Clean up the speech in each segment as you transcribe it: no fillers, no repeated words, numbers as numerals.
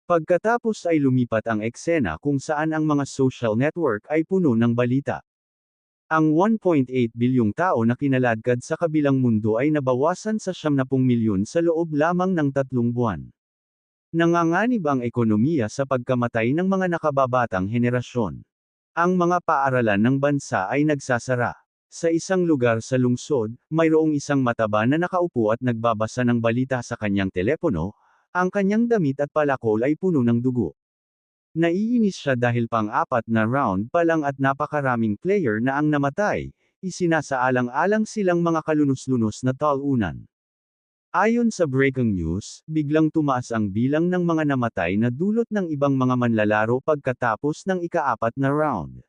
Pagkatapos ay lumipat ang eksena kung saan ang mga social network ay puno ng balita. Ang 1.8 bilyong tao na kinaladkad sa kabilang mundo ay nabawasan sa 70 milyon sa loob lamang ng 3 buwan. Nanganganib ang ekonomiya sa pagkamatay ng mga nakababatang henerasyon. Ang mga paaralan ng bansa ay nagsasara. Sa isang lugar sa lungsod, mayroong isang mataba na nakaupo at nagbabasa ng balita sa kanyang telepono, ang kanyang damit at palakol ay puno ng dugo. Naiinis siya dahil pang-apat na round pa lang at napakaraming player na ang namatay, isinasaalang-alang silang mga kalunos-lunos na talunan. Ayon sa breaking news, biglang tumaas ang bilang ng mga namatay na dulot ng ibang mga manlalaro pagkatapos ng ika-4 na round.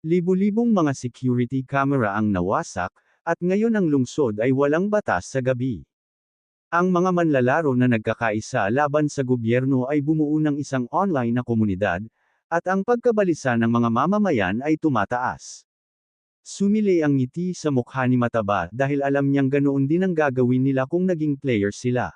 Libu-libong mga security camera ang nawasak, at ngayon ang lungsod ay walang batas sa gabi. Ang mga manlalaro na nagkakaisa laban sa gobyerno ay bumuo ng isang online na komunidad, at ang pagkabalisa ng mga mamamayan ay tumataas. Sumili ang ngiti sa mukha ni Mataba dahil alam niyang ganoon din ang gagawin nila kung naging player sila.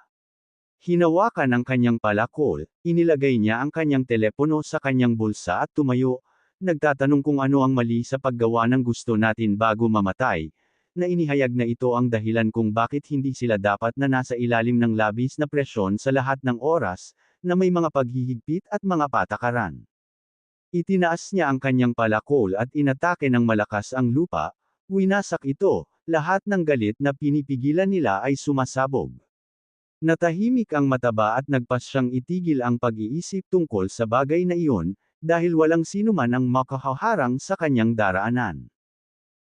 Hinawakan ang kanyang palakol, inilagay niya ang kanyang telepono sa kanyang bulsa at tumayo, nagtatanong kung ano ang mali sa paggawa ng gusto natin bago mamatay, na inihayag na ito ang dahilan kung bakit hindi sila dapat na nasa ilalim ng labis na presyon sa lahat ng oras, na may mga paghihigpit at mga patakaran. Itinaas niya ang kanyang palakol at inatake ng malakas ang lupa, winasak ito, lahat ng galit na pinipigilan nila ay sumasabog. Natahimik ang Mataba at nagpasyang itigil ang pag-iisip tungkol sa bagay na iyon, dahil walang sinuman ang makahaharang sa kanyang daraanan.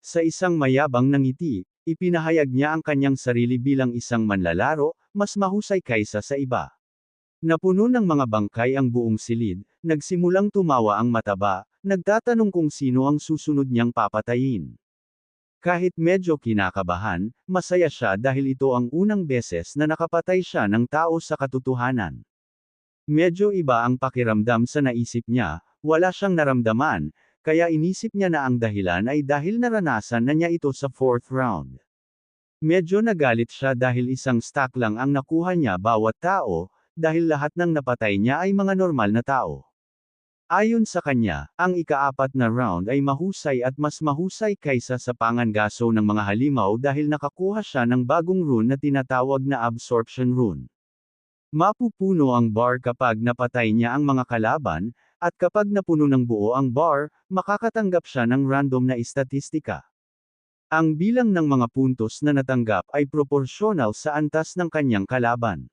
Sa isang mayabang na ngiti, ipinahayag niya ang kanyang sarili bilang isang manlalaro, mas mahusay kaysa sa iba. Napuno ng mga bangkay ang buong silid, nagsimulang tumawa ang Mataba, nagtatanong kung sino ang susunod niyang papatayin. Kahit medyo kinakabahan, masaya siya dahil ito ang unang beses na nakapatay siya ng tao sa katotohanan. Medyo iba ang pakiramdam sa naisip niya, wala siyang naramdaman, kaya inisip niya na ang dahilan ay dahil naranasan na niya ito sa 4th round. Medyo nagalit siya dahil isang stack lang ang nakuha niya bawat tao, dahil lahat ng napatay niya ay mga normal na tao. Ayon sa kanya, ang ika-4 na round ay mahusay at mas mahusay kaysa sa pangangaso ng mga halimaw dahil nakakuha siya ng bagong rune na tinatawag na absorption rune. Mapupuno ang bar kapag napatay niya ang mga kalaban, at kapag napuno ng buo ang bar, makakatanggap siya ng random na istatistika. Ang bilang ng mga puntos na natanggap ay proporsyonal sa antas ng kanyang kalaban.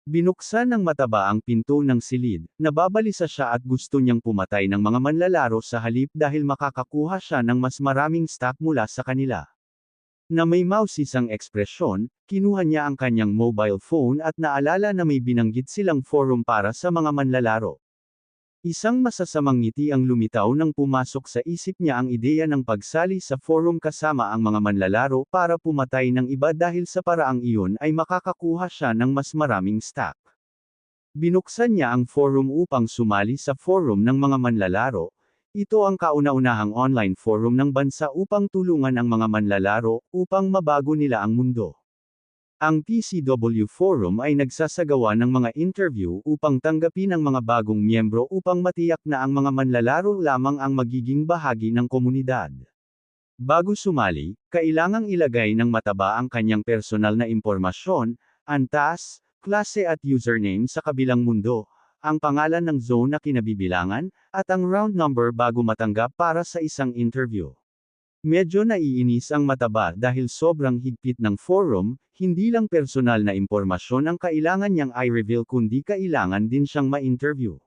Binuksan ng Mataba ang pinto ng silid, nababalisa siya at gusto niyang pumatay ng mga manlalaro sa halip dahil makakakuha siya ng mas maraming stock mula sa kanila. Na may mausisang ekspresyon, kinuha niya ang kanyang mobile phone at naalala na may binanggit silang forum para sa mga manlalaro. Isang masasamang ngiti ang lumitaw nang pumasok sa isip niya ang ideya ng pagsali sa forum kasama ang mga manlalaro para pumatay ng iba dahil sa paraang iyon ay makakakuha siya ng mas maraming stock. Binuksan niya ang forum upang sumali sa forum ng mga manlalaro. Ito ang kauna-unahang online forum ng bansa upang tulungan ang mga manlalaro upang mabago nila ang mundo. Ang PCW Forum ay nagsasagawa ng mga interview upang tanggapin ang mga bagong miyembro upang matiyak na ang mga manlalaro lamang ang magiging bahagi ng komunidad. Bago sumali, kailangang ilagay ng Mataba ang kanyang personal na impormasyon, antas, klase at username sa kabilang mundo, ang pangalan ng zone na kinabibilangan, at ang round number bago matanggap para sa isang interview. Medyo naiinis ang Mataba dahil sobrang higpit ng forum, hindi lang personal na impormasyon ang kailangan niyang i-reveal kundi kailangan din siyang ma-interview.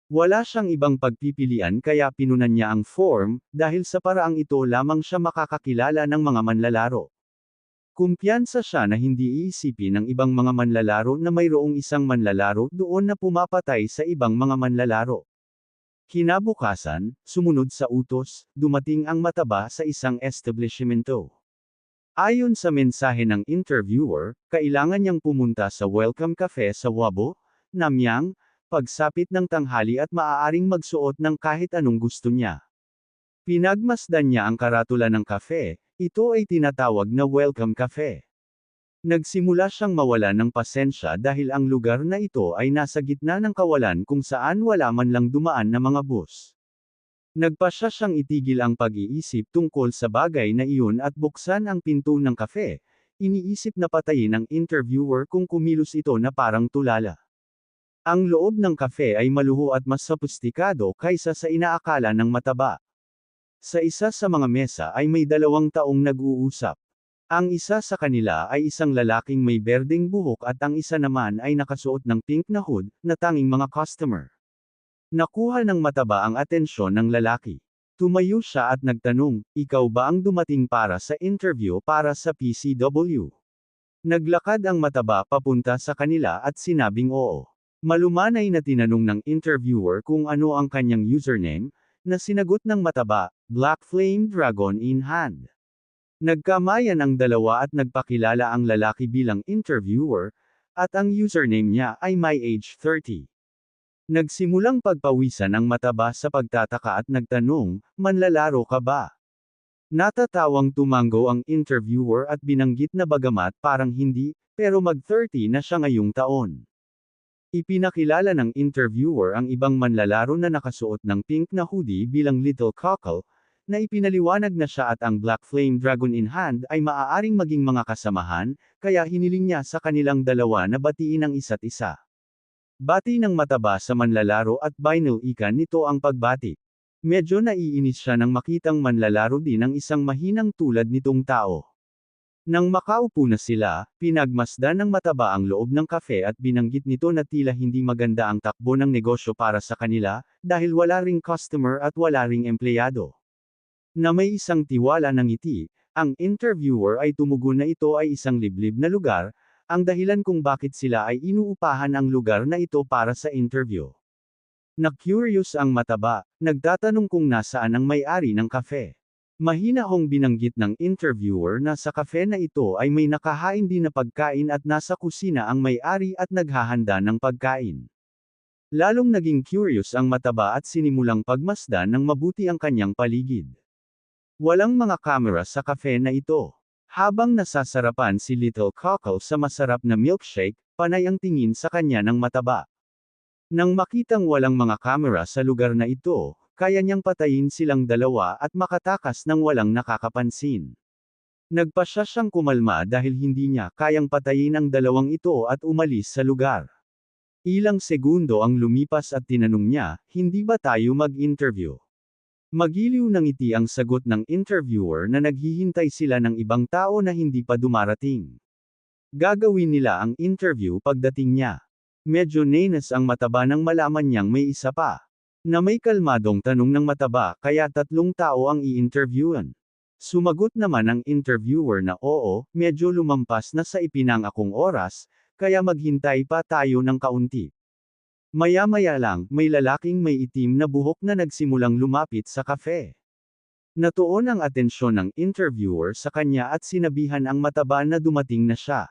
Wala siyang ibang pagpipilian kaya pinunan niya ang form, dahil sa paraang ito lamang siya makakakilala ng mga manlalaro. Kumpiyansa siya na hindi iisipin ng ibang mga manlalaro na mayroong isang manlalaro doon na pumapatay sa ibang mga manlalaro. Kinabukasan, sumunod sa utos, dumating ang Mataba sa isang establishmento. Ayon sa mensahe ng interviewer, kailangan niyang pumunta sa Welcome Cafe sa Wabo, Namyang, pagsapit ng tanghali at maaaring magsuot ng kahit anong gusto niya. Pinagmasdan niya ang karatula ng kafe, ito ay tinatawag na Welcome Cafe. Nagsimula siyang mawala ng pasensya dahil ang lugar na ito ay nasa gitna ng kawalan kung saan wala man lang dumaan na mga bus. Nagpasya siyang itigil ang pag-iisip tungkol sa bagay na iyon at buksan ang pinto ng kafe. Iniisip na patayin ng interviewer kung kumilos ito na parang tulala. Ang loob ng kafe ay maluho at mas sophisticado kaysa sa inaakala ng mataba. Sa isa sa mga mesa ay may 2 taong nag-uusap. Ang isa sa kanila ay isang lalaking may berdeng buhok at ang isa naman ay nakasuot ng pink na hood, na tanging mga customer. Nakuha ng mataba ang atensyon ng lalaki. Tumayo siya at nagtanong, "Ikaw ba ang dumating para sa interview para sa PCW?" Naglakad ang mataba papunta sa kanila at sinabing oo. Malumanay na tinanong ng interviewer kung ano ang kanyang username, na sinagot ng mataba, "Black Flame Dragon in Hand." Nagkamayan ang dalawa at nagpakilala ang lalaki bilang interviewer, at ang username niya ay myage30. Nagsimulang pagpawisan ang mataba sa pagtataka at nagtanong, "Manlalaro ka ba?" Natatawang tumango ang interviewer at binanggit na bagamat parang hindi, pero mag-30 na siya ngayong taon. Ipinakilala ng interviewer ang ibang manlalaro na nakasuot ng pink na hoodie bilang Little Cockle, na ipinaliwanag na siya at ang Black Flame Dragon in Hand ay maaaring maging mga kasamahan, kaya hiniling niya sa kanilang dalawa na batiin ang isa't isa. Bati ng mataba sa manlalaro at binalikan nito ang pagbati. Medyo naiinis siya nang makitang manlalaro din ang isang mahinang tulad nitong tao. Nang makaupo na sila, pinagmasdan ng mataba ang loob ng kafe at binanggit nito na tila hindi maganda ang takbo ng negosyo para sa kanila, dahil wala ring customer at wala ring empleyado. Na may isang tiwala ng ngiti, ang interviewer ay tumugon na ito ay isang liblib na lugar, ang dahilan kung bakit sila ay inuupahan ang lugar na ito para sa interview. Na-curious ang mataba, nagtatanong kung nasaan ang may-ari ng kafe. Mahinahong binanggit ng interviewer na sa kafe na ito ay may nakahain din na pagkain at nasa kusina ang may-ari at naghahanda ng pagkain. Lalong naging curious ang mataba at sinimulang pagmasdan ng mabuti ang kanyang paligid. Walang mga kamera sa kafe na ito. Habang nasasarapan si Little Cockle sa masarap na milkshake, panay ang tingin sa kanya ng mataba. Nang makitang walang mga kamera sa lugar na ito, kaya niyang patayin silang dalawa at makatakas ng walang nakakapansin. Nagpasya siyang kumalma dahil hindi niya kayang patayin ang dalawang ito at umalis sa lugar. Ilang segundo ang lumipas at tinanong niya, "Hindi ba tayo mag-interview?" Magiliw ng ngiti ang sagot ng interviewer na naghihintay sila ng ibang tao na hindi pa dumarating. Gagawin nila ang interview pagdating niya. Medyo nenas ang mataba nang malaman niyang may isa pa. Na may kalmadong tanong ng mataba kaya 3 tao ang i-interviewan. Sumagot naman ang interviewer na oo, medyo lumampas na sa ipinangakong oras, kaya maghintay pa tayo ng kaunti. Maya-maya lang, may lalaking may itim na buhok na nagsimulang lumapit sa kafe. Natuon ang atensyon ng interviewer sa kanya at sinabihan ang mataba na dumating na siya.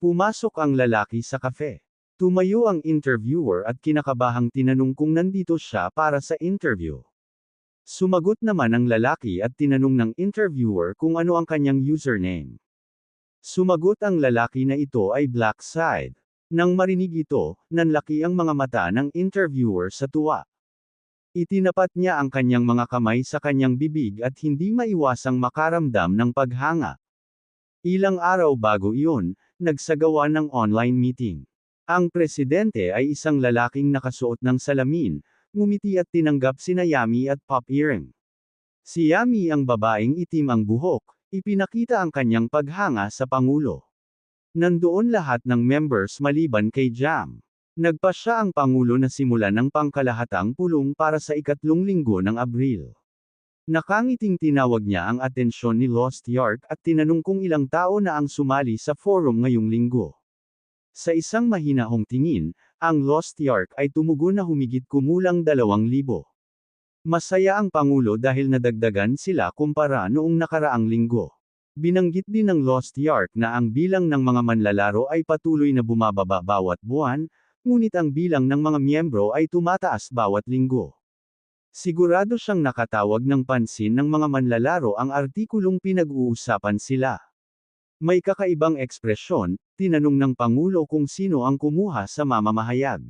Pumasok ang lalaki sa kafe. Tumayo ang interviewer at kinakabahang tinanong kung nandito siya para sa interview. Sumagot naman ang lalaki at tinanong ng interviewer kung ano ang kanyang username. Sumagot ang lalaki na ito ay Black Side. Nang marinig ito, nanlaki ang mga mata ng interviewer sa tuwa. Itinapat niya ang kanyang mga kamay sa kanyang bibig at hindi maiwasang makaramdam ng paghanga. Ilang araw bago iyon, nagsagawa ng online meeting. Ang presidente ay isang lalaking nakasuot ng salamin, ngumiti at tinanggap sina Yami at Pop Earring. Si Yami ang babaeng itim ang buhok, ipinakita ang kanyang paghanga sa Pangulo. Nandoon lahat ng members maliban kay Jam. Nagpasya ang Pangulo na simulan ng pangkalahatang pulong para sa 3 linggo ng Abril. Nakangiting tinawag niya ang atensyon ni Lost Yark at tinanong kung ilang tao na ang sumali sa forum ngayong linggo. Sa isang mahinahong tingin, ang Lost Yark ay tumugon na humigit kumulang 2,000. Masaya ang Pangulo dahil nadagdagan sila kumpara noong nakaraang linggo. Binanggit din ng Lost Yark na ang bilang ng mga manlalaro ay patuloy na bumababa bawat buwan, ngunit ang bilang ng mga miyembro ay tumataas bawat linggo. Sigurado siyang nakatawag ng pansin ng mga manlalaro ang artikulong pinag-uusapan sila. May kakaibang ekspresyon, tinanong ng Pangulo kung sino ang kumuha sa mamamahayag.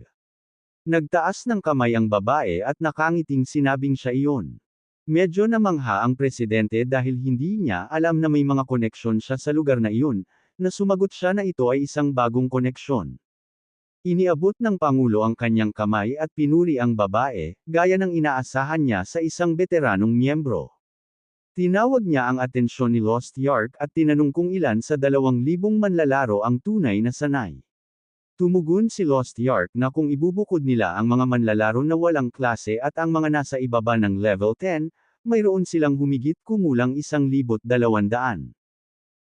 Nagtaas ng kamay ang babae at nakangiting sinabing siya iyon. Medyo namangha ang presidente dahil hindi niya alam na may mga koneksyon siya sa lugar na iyon, na sumagot siya na ito ay isang bagong koneksyon. Iniabot ng Pangulo ang kanyang kamay at pinuri ang babae, gaya ng inaasahan niya sa isang veteranong miyembro. Tinawag niya ang atensyon ni Lost Yark at tinanong kung ilan sa 2,000 manlalaro ang tunay na sanay. Tumugon si Lost Yark na kung ibubukod nila ang mga manlalaro na walang klase at ang mga nasa ibaba ng level 10, mayroon silang humigit kumulang 1,200.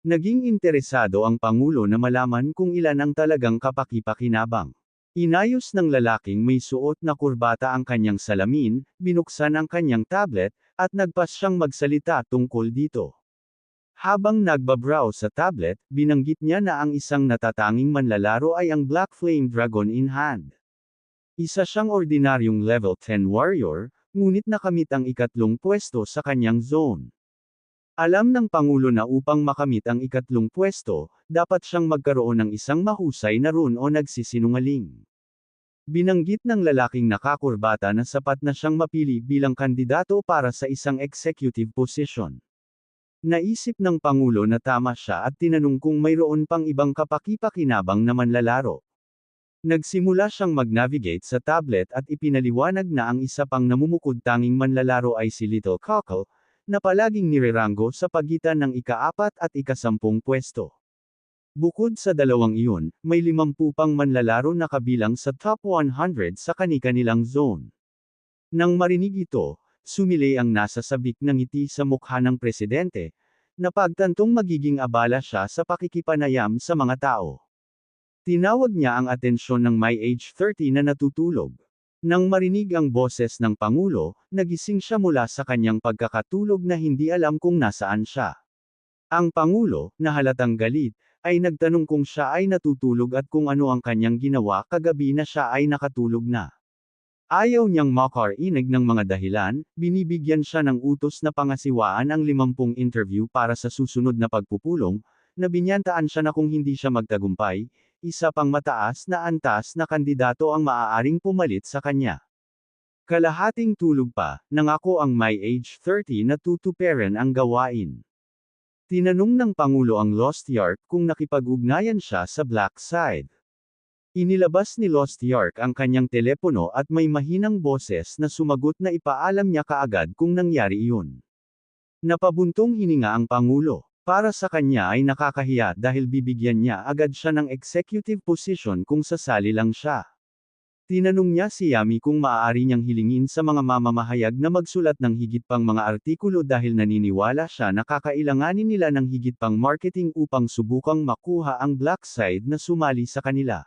Naging interesado ang Pangulo na malaman kung ilan ang talagang kapaki-pakinabang. Inayos ng lalaking may suot na kurbata ang kanyang salamin, binuksan ang kanyang tablet, at nagpas siyang magsalita tungkol dito. Habang nagbabrowse sa tablet, binanggit niya na ang isang natatanging manlalaro ay ang Black Flame Dragon in Hand. Isa siyang ordinaryong level 10 warrior, ngunit nakamit ang 3 pwesto sa kanyang zone. Alam ng Pangulo na upang makamit ang 3 pwesto, dapat siyang magkaroon ng isang mahusay na rune o nagsisinungaling. Binanggit ng lalaking nakakurbata na sapat na siyang mapili bilang kandidato para sa isang executive position. Naisip ng Pangulo na tama siya at tinanong kung mayroon pang ibang kapaki-pakinabang na manlalaro. Nagsimula siyang mag-navigate sa tablet at ipinaliwanag na ang isa pang namumukod tanging manlalaro ay si Little Cockle, na palaging nireranggo sa pagitan ng ika-4 at ika-10 pwesto. Bukod sa dalawang iyon, may 50 pang manlalaro na kabilang sa top 100 sa kani-kanilang zone. Nang marinig ito, sumilay ang nasa sabik ng ngiti sa mukha ng presidente, na pagtantong magiging abala siya sa pakikipanayam sa mga tao. Tinawag niya ang atensyon ng may age 30 na natutulog. Nang marinig ang boses ng Pangulo, nagising siya mula sa kanyang pagkakatulog na hindi alam kung nasaan siya. Ang Pangulo, na halatang galit, ay nagtanong kung siya ay natutulog at kung ano ang kanyang ginawa kagabi na siya ay nakatulog na. Ayaw niyang makarinig ng mga dahilan, binibigyan siya ng utos na pangasiwaan ang 50 interview para sa susunod na pagpupulong, na binyantaan siya na kung hindi siya magtagumpay, isa pang mataas na antas na kandidato ang maaaring pumalit sa kanya. Kalahating tulog pa, nangako ang may age 30 na tutuperan ang gawain. Tinanong ng Pangulo ang Lost Yark kung nakipag-ugnayan siya sa Black Side. Inilabas ni Lost Yark ang kanyang telepono at may mahinang boses na sumagot na ipaalam niya kaagad kung nangyari iyon. Napabuntong hininga ang Pangulo. Para sa kanya ay nakakahiya dahil bibigyan niya agad siya ng executive position kung sasali lang siya. Tinanong niya si Yami kung maaari niyang hilingin sa mga mamamahayag na magsulat ng higit pang mga artikulo dahil naniniwala siya na kakailanganin nila ng higit pang marketing upang subukang makuha ang Black Side na sumali sa kanila.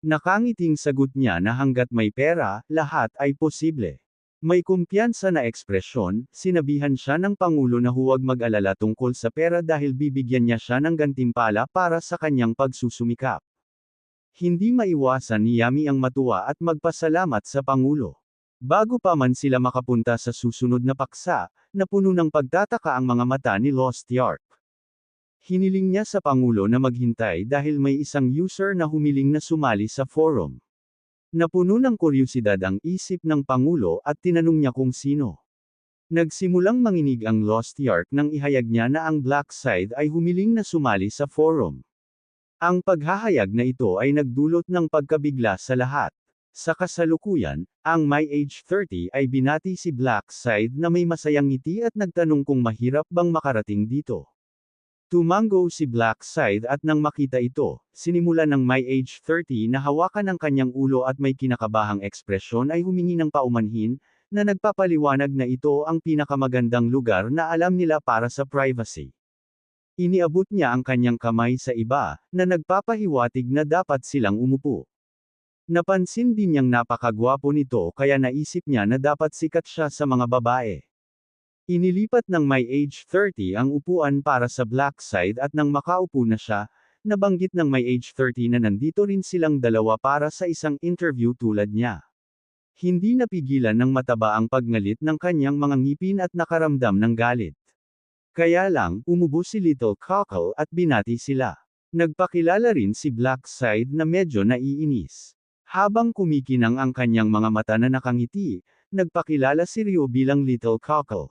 Nakangiting sagot niya na hanggat may pera, lahat ay posible. May kumpiyansa na ekspresyon, sinabihan siya ng Pangulo na huwag mag-alala tungkol sa pera dahil bibigyan niya siya ng gantimpala para sa kanyang pagsusumikap. Hindi maiwasan ni Yami ang matuwa at magpasalamat sa Pangulo. Bago pa man sila makapunta sa susunod na paksa, napuno ng pagtataka ang mga mata ni Lost Yark. Hiniling niya sa Pangulo na maghintay dahil may isang user na humiling na sumali sa forum. Napuno ng kuryusidad ang isip ng Pangulo at tinanong niya kung sino. Nagsimulang manginig ang Lost Yark nang ihayag niya na ang Black Side ay humiling na sumali sa forum. Ang paghahayag na ito ay nagdulot ng pagkabigla sa lahat. Sa kasalukuyan, ang may age 30 ay binati si Black Side na may masayang ngiti at nagtanong kung mahirap bang makarating dito. Tumango si Black Side at nang makita ito, sinimula ng may age 30 na hawakan ang kanyang ulo at may kinakabahang ekspresyon ay humingi ng paumanhin, na nagpapaliwanag na ito ang pinakamagandang lugar na alam nila para sa privacy. Iniabot niya ang kanyang kamay sa iba, na nagpapahiwatig na dapat silang umupo. Napansin din niyang napakagwapo nito kaya naisip niya na dapat sikat siya sa mga babae. Inilipat ng may age 30 ang upuan para sa Black Side at nang makaupo na siya, nabanggit ng may age 30 na nandito rin silang dalawa para sa isang interview tulad niya. Hindi napigilan ng mataba ang pagngalit ng kanyang mga ngipin at nakaramdam ng galit. Kaya lang, umubo si Little Cockle at binati sila. Nagpakilala rin si Blackside na medyo naiinis. Habang kumikinang ang kanyang mga mata na nakangiti, nagpakilala si Rio bilang Little Cockle.